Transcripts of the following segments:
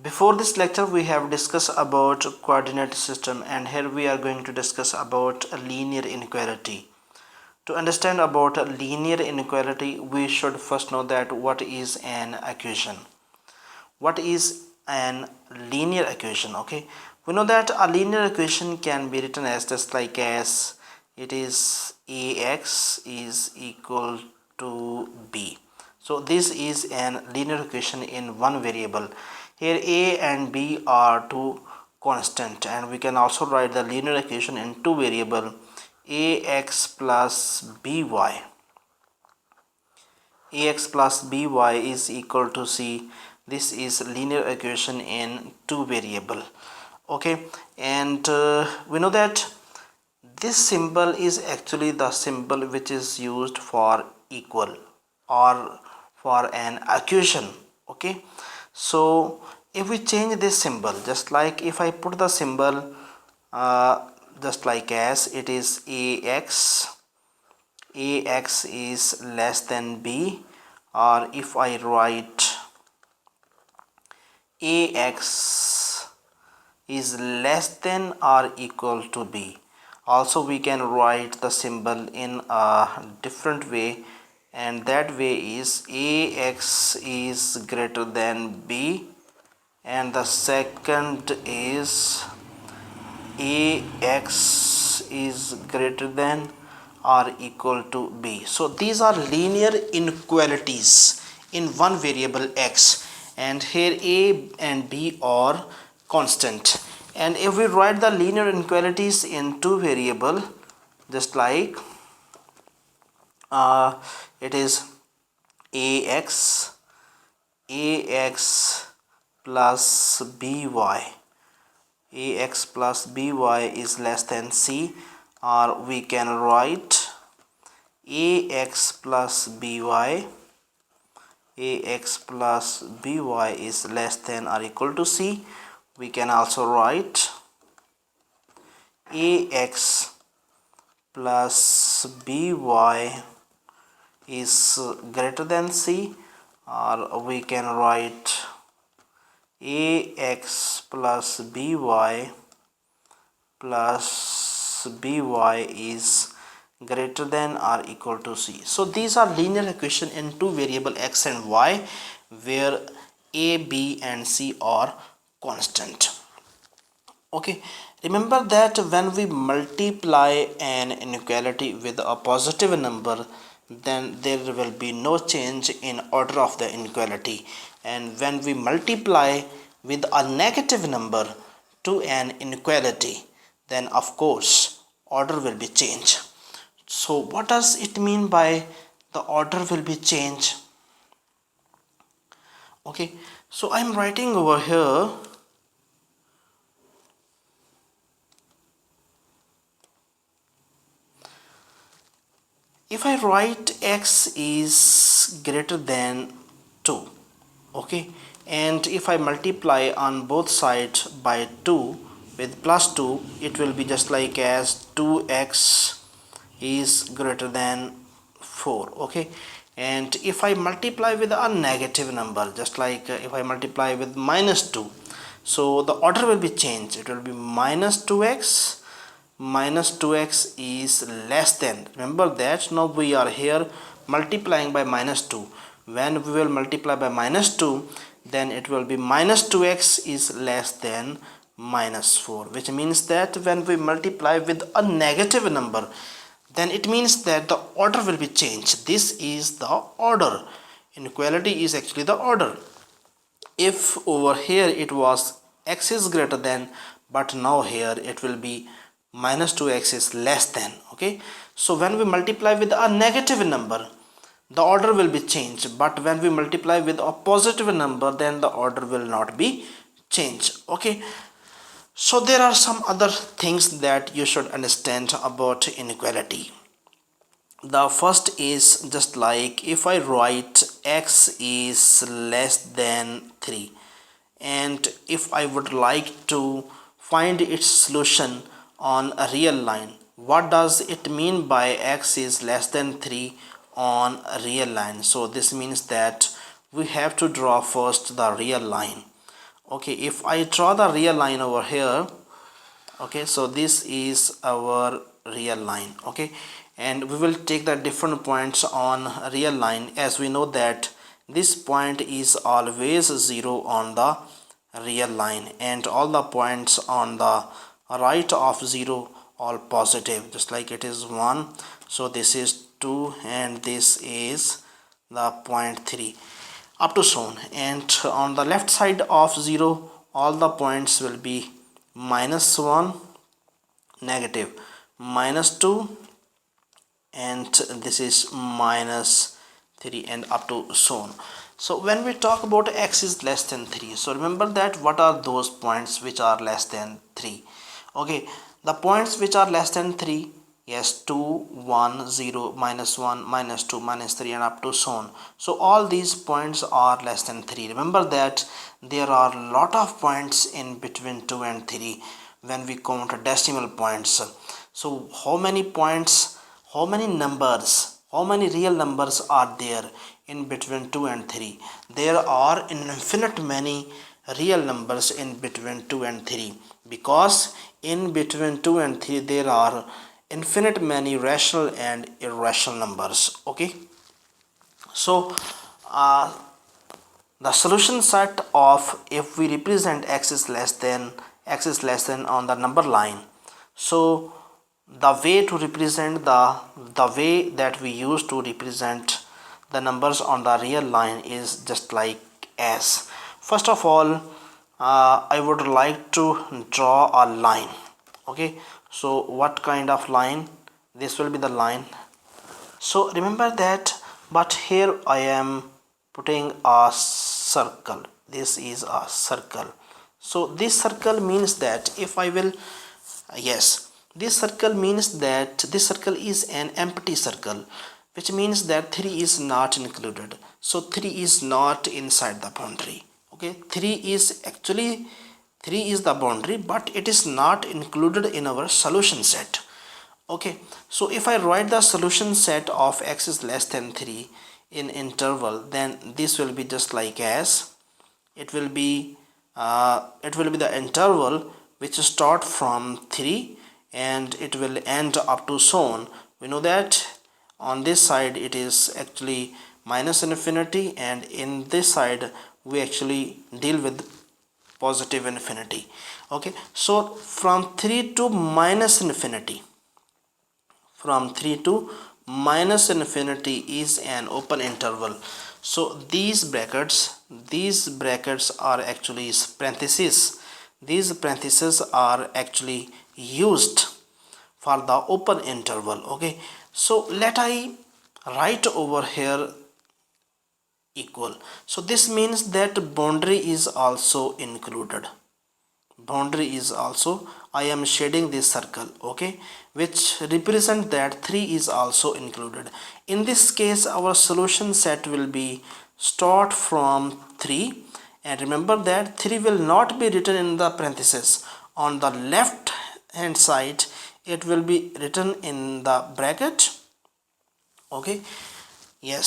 Before this lecture we have discussed about coordinate system, and here we are going to discuss about a linear inequality. To understand about a linear inequality, we should first know that what is an equation. What is an linear equation? Okay, we know that a linear equation can be written as just like as it is ax is equal to b. So this is an linear equation in one variable. Here a and b are two constant, and we can also write the linear equation in two variable ax plus by. Ax plus by is equal to c. This is linear equation in two variable. Okay, and we know that this symbol is actually the symbol which is used for equal or for an equation. Okay, so if we change this symbol, just like if I put the symbol just like as it is ax is less than b, or if I write ax is less than or equal to b. Also we can write the symbol in a different way, and that way is ax is greater than b, and the second is ax is greater than or equal to b. So these are linear inequalities in one variable x, and here a and b are constant. And if we write the linear inequalities in two variable, just like it is ax plus by, ax plus by is less than c, or we can write ax plus by is less than or equal to c. We can also write ax plus by is greater than c, or we can write ax plus by is greater than or equal to c. So these are linear equation in two variable x and y, where a, b and c are constant. Okay, remember that when we multiply an inequality with a positive number, then there will be no change in order of the inequality, and when we multiply with a negative number to an inequality, then of course order will be changed. So what does it mean by the order will be changed? Okay, so I'm writing over here if I write x is greater than 2, okay, and if I multiply on both sides by 2 with plus 2, it will be just like as 2x is greater than 4. Okay, and if I multiply with a negative number, just like if I multiply with minus 2, so the order will be changed. It will be minus 2x is less than, remember that now we are here multiplying by minus 2. When we will multiply by minus 2, then it will be minus 2x is less than minus 4, which means that when we multiply with a negative number, then it means that the order will be changed. This is the order. Inequality is actually the order. If over here it was x is greater than, but now here it will be minus 2x is less than. Okay, so when we multiply with a negative number, the order will be changed, but when we multiply with a positive number, then the order will not be changed. Okay, so there are some other things that you should understand about inequality. The first is just like if I write x is less than 3, and if I would like to find its solution on a real line, what does it mean by x is less than 3 on a real line? So this means that we have to draw first the real line. Okay, if I draw the real line over here, okay, so this is our real line. Okay, and we will take the different points on real line, as we know that this point is always 0 on the real line, and all the points on the right of 0 all positive, just like it is 1, so this is 2, and this is the point 3 up to so on. And on the left side of 0 all the points will be -1, negative, -2, and this is -3, and up to so on. So when we talk about x is less than 3, so remember that what are those points which are less than 3? Okay, the points which are less than 3, yes, 2, 1, 0, -1, -2, -3, and up to so on. So all these points are less than 3. Remember that there are a lot of points in between 2 and 3 when we count decimal points. So how many points, how many numbers, how many real numbers are there in between 2 and 3? There are infinite many real numbers in between 2 and 3, because in between 2 and 3 there are infinite many rational and irrational numbers. Okay, so the solution set of, if we represent x is less than on the number line, so the way to represent the way that we use to represent the numbers on the real line is just like as. First of all, I would like to draw a line. Okay, so what kind of line? This will be the line. So remember that, but here I am putting a circle. This is a circle. So this circle means that if I will, yes, this circle means that this circle is an empty circle, which means that 3 is not included. So 3 is not inside the boundary. Okay, 3 is actually, 3 is the boundary, but it is not included in our solution set. Okay, so if I write the solution set of x is less than 3 in interval, then this will be just like as, it will be the interval which start from 3 and it will end up to so on. We know that on this side it is actually -infinity, and in this side we actually deal with positive infinity. Okay, so from 3 to -infinity, from 3 to -infinity is an open interval. So these brackets are actually parentheses. These parentheses are actually used for the open interval. Okay, so let I write over here equal. So this means that boundary is also included. Boundary is also, I am shading this circle, okay, which represent that 3 is also included. In this case our solution set will be start from 3, and remember that 3 will not be written in the parentheses. On the left hand side it will be written in the bracket. Okay, yes,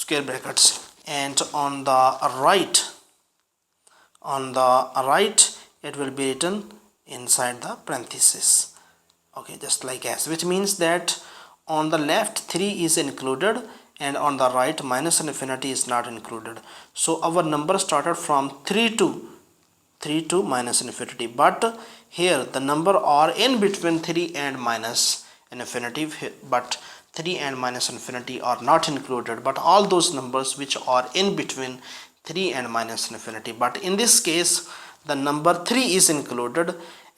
square brackets, and on the right it will be written inside the parenthesis. Okay, just like as, which means that on the left 3 is included and on the right -infinity is not included. So our number started from 3 to -infinity, but here the number are in between 3 and -infinity, but 3 and -infinity are not included, but all those numbers which are in between 3 and -infinity. But in this case the number 3 is included,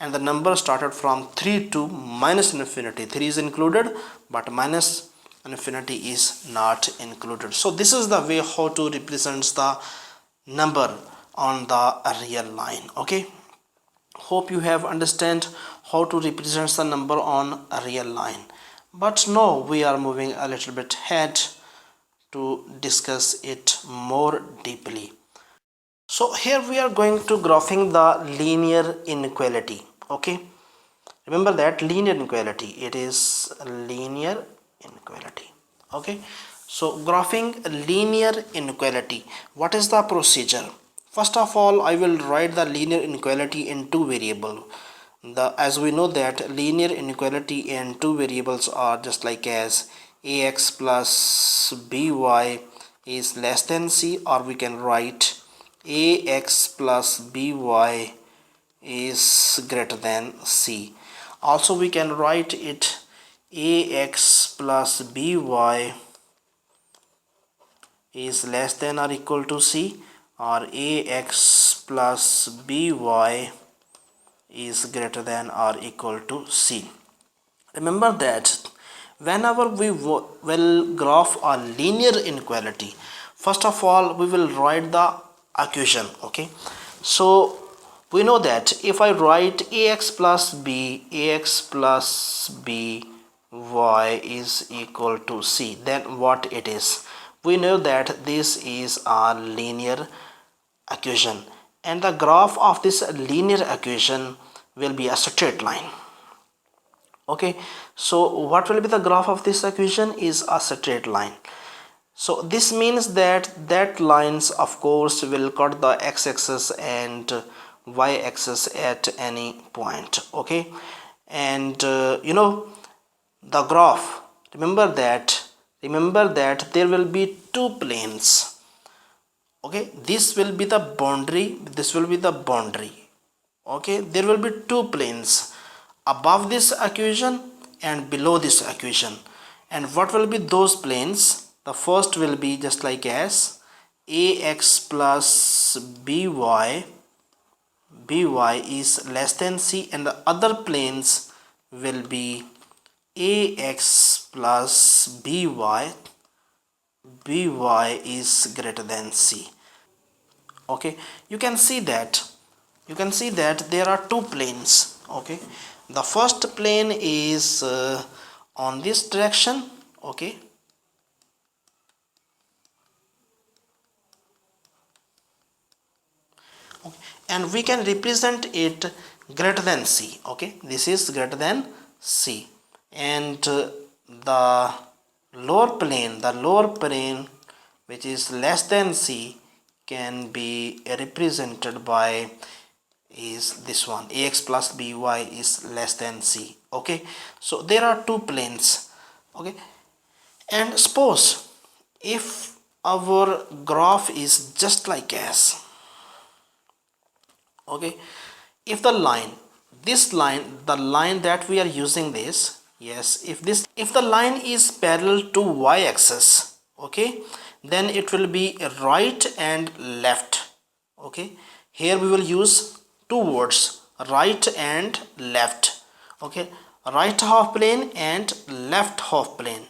and the number started from 3 to -infinity. 3 is included, but -infinity is not included. So this is the way how to represent the number on the real line. Okay, hope you have understand how to represent the number on a real line. But now we are moving a little bit ahead to discuss it more deeply. So here we are going to graphing the linear inequality. Okay, remember that linear inequality, it is linear inequality. Okay, so graphing linear inequality, what is the procedure? First of all, I will write the linear inequality in two variables. As we know that linear inequality in two variables are just like as ax plus by is less than c, or we can write ax plus by is greater than c. Also we can write it ax plus by is less than or equal to c, or ax plus by is greater than or equal to c. Remember that whenever we will graph a linear inequality, first of all we will write the equation. Okay, so we know that if I write ax plus by is equal to c, then what it is? We know that this is a linear equation, and the graph of this linear equation will be a straight line. Okay, so what will be the graph of this equation is a straight line. So this means that lines of course will cut the x-axis and y-axis at any point. Okay, and the graph, remember that there will be two planes. Okay, this will be the boundary, this will be the boundary. Okay, there will be two planes above this equation and below this equation. And what will be those planes? The first will be just like as ax plus by is less than c, and the other planes will be ax plus by is greater than c. Okay, you can see that there are two planes. Okay, the first plane is on this direction. Okay, and we can represent it greater than c. Okay, this is greater than c, and the lower plane which is less than c can be represented by is this one, ax plus by is less than c. Okay, so there are two planes. Okay, and suppose if our graph is just like as, okay, if the line, the line that we are using this, yes, if the line is parallel to y-axis, okay, then it will be right and left. Okay, here we will use two words, right and left. Okay, right half plane and left half plane.